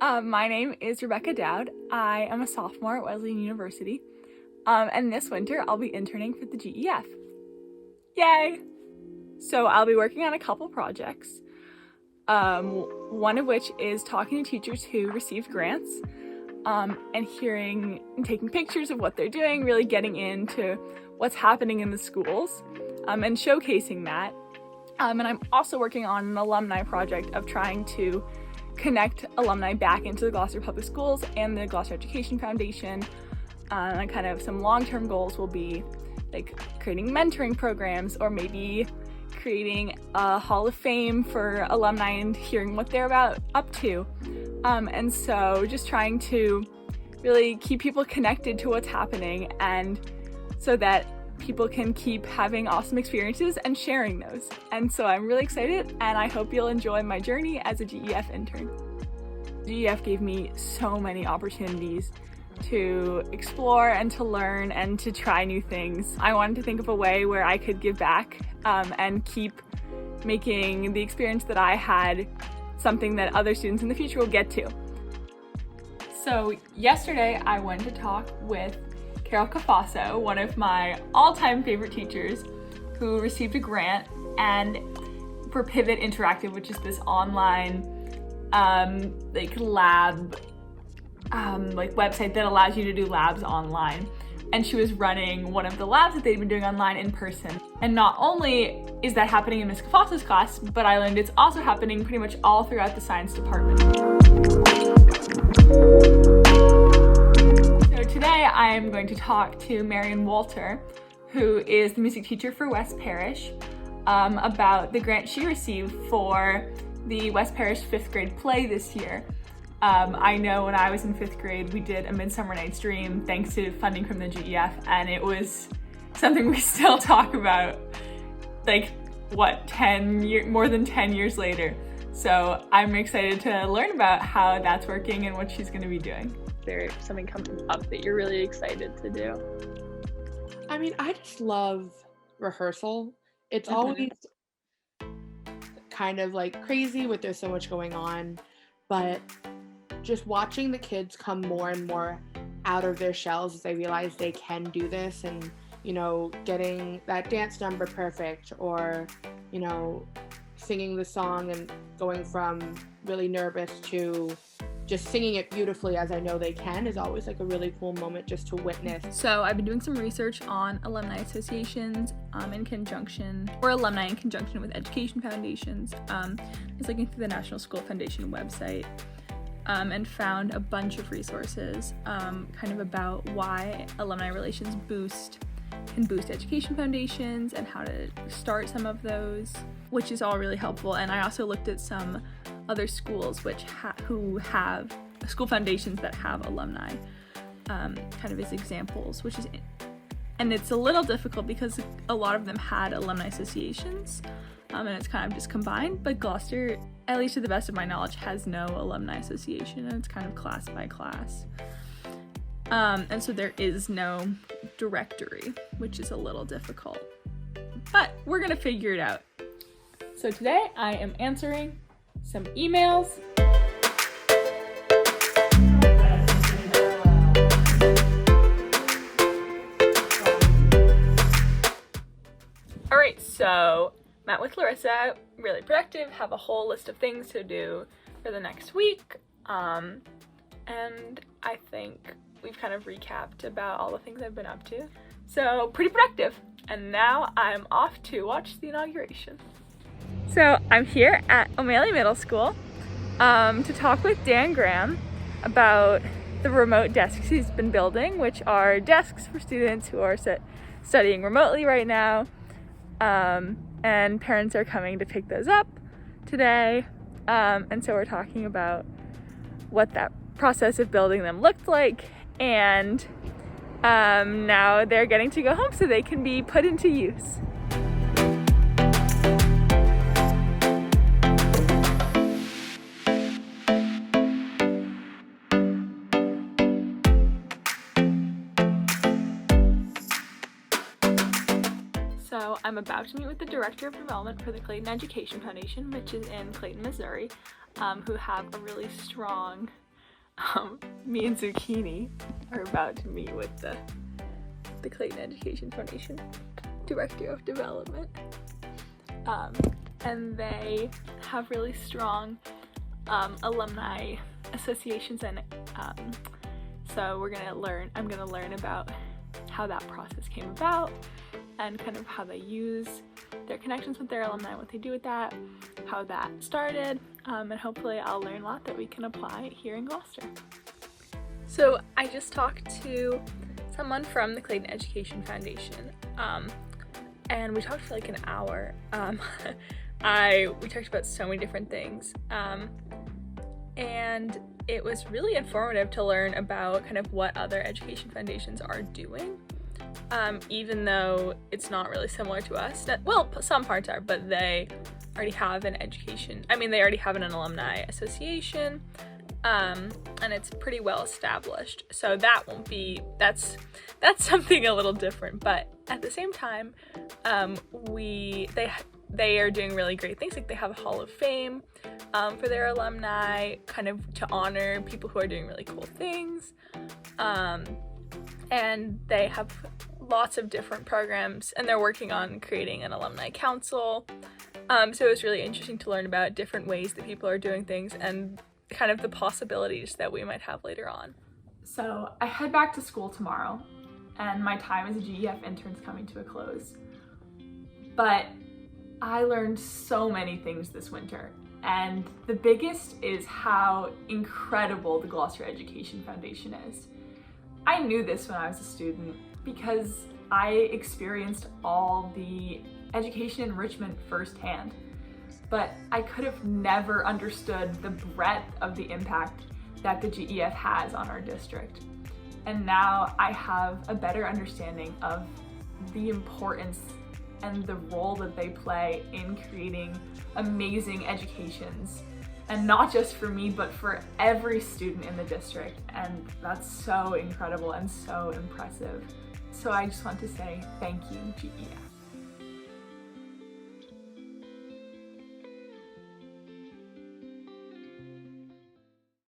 My name is Rebecca Dowd. I am a sophomore at Wesleyan University, and this winter I'll be interning for the GEF. Yay! So I'll be working on a couple projects, one of which is talking to teachers who received grants, and hearing and taking pictures of what they're doing, really getting into what's happening in the schools, and showcasing that. And I'm also working on an alumni project of trying to connect alumni back into the Gloucester Public Schools and the Gloucester Education Foundation. And kind of some long-term goals will be like creating mentoring programs, or maybe creating a Hall of Fame for alumni and hearing what they're up to. And so just trying to really keep people connected to what's happening, and so that people can keep having awesome experiences and sharing those. And so I'm really excited, and I hope you'll enjoy my journey as a GEF intern. GEF gave me so many opportunities to explore and to learn and to try new things. I wanted to think of a way where I could give back and keep making the experience that I had something that other students in the future will get to. So yesterday I went to talk with Carol Cafasso, one of my all-time favorite teachers, who received a grant and for Pivot Interactive, which is this online lab website that allows you to do labs online. And she was running one of the labs that they'd been doing online in person. And not only is that happening in Ms. Cafasso's class, but I learned it's also happening pretty much all throughout the science department. So today I am going to talk to Marion Walter, who is the music teacher for West Parish, about the grant she received for the West Parish 5th grade play this year. I know when I was in 5th grade, we did A Midsummer Night's Dream thanks to funding from the GEF, and it was something we still talk about, more than 10 years later. So I'm excited to learn about how that's working and what she's going to be doing. There's something coming up that you're really excited to do? I mean, I just love rehearsal. It's always kind of crazy with there's so much going on, but just watching the kids come more and more out of their shells as they realize they can do this, and getting that dance number perfect, or singing the song and going from really nervous to just singing it beautifully as I know they can, is always a really cool moment just to witness. So I've been doing some research on alumni associations alumni in conjunction with education foundations. I was looking through the National School Foundation website and found a bunch of resources about why alumni relations can boost education foundations and how to start some of those, which is all really helpful. And I also looked at some other schools who have school foundations that have alumni as examples, and it's a little difficult because a lot of them had alumni associations, and it's kind of just combined, but Gloucester, at least to the best of my knowledge, has no alumni association, and it's kind of class by class. And so there is no directory, which is a little difficult, but we're gonna figure it out. So today I am answering some emails. All right, so met with Larissa, really productive, have a whole list of things to do for the next week. And I think we've kind of recapped about all the things I've been up to. So pretty productive. And now I'm off to watch the inauguration. So I'm here at O'Malley Middle School to talk with Dan Graham about the remote desks he's been building, which are desks for students who are studying remotely right now. And parents are coming to pick those up today. And so we're talking about what that process of building them looked like, and now they're getting to go home so they can be put into use. So I'm about to meet with the Director of Development for the Clayton Education Foundation, which is in Clayton, Missouri, who have a really strong Me and Zucchini are about to meet with the Clayton Education Foundation Director of Development. And they have really strong alumni associations, and so I'm gonna learn about how that process came about and kind of how they use their connections with their alumni, what they do with that, how that started, and hopefully I'll learn a lot that we can apply here in Gloucester. So I just talked to someone from the Clayton Education Foundation, and we talked for like an hour. We talked about so many different things, and it was really informative to learn about kind of what other education foundations are doing, even though it's not really similar to us. Well, some parts are, but they already have an they already have an alumni association, and it's pretty well established. So that's something a little different, but at the same time, they are doing really great things. Like they have a Hall of Fame for their alumni, kind of to honor people who are doing really cool things. And they have lots of different programs, and they're working on creating an alumni council. So it was really interesting to learn about different ways that people are doing things and kind of the possibilities that we might have later on. So I head back to school tomorrow, and my time as a GEF intern is coming to a close. But I learned so many things this winter, and the biggest is how incredible the Gloucester Education Foundation is. I knew this when I was a student because I experienced all the education enrichment firsthand, but I could have never understood the breadth of the impact that the GEF has on our district. And now I have a better understanding of the importance and the role that they play in creating amazing educations, and not just for me, but for every student in the district. And that's so incredible and so impressive. So I just want to say thank you, GEF.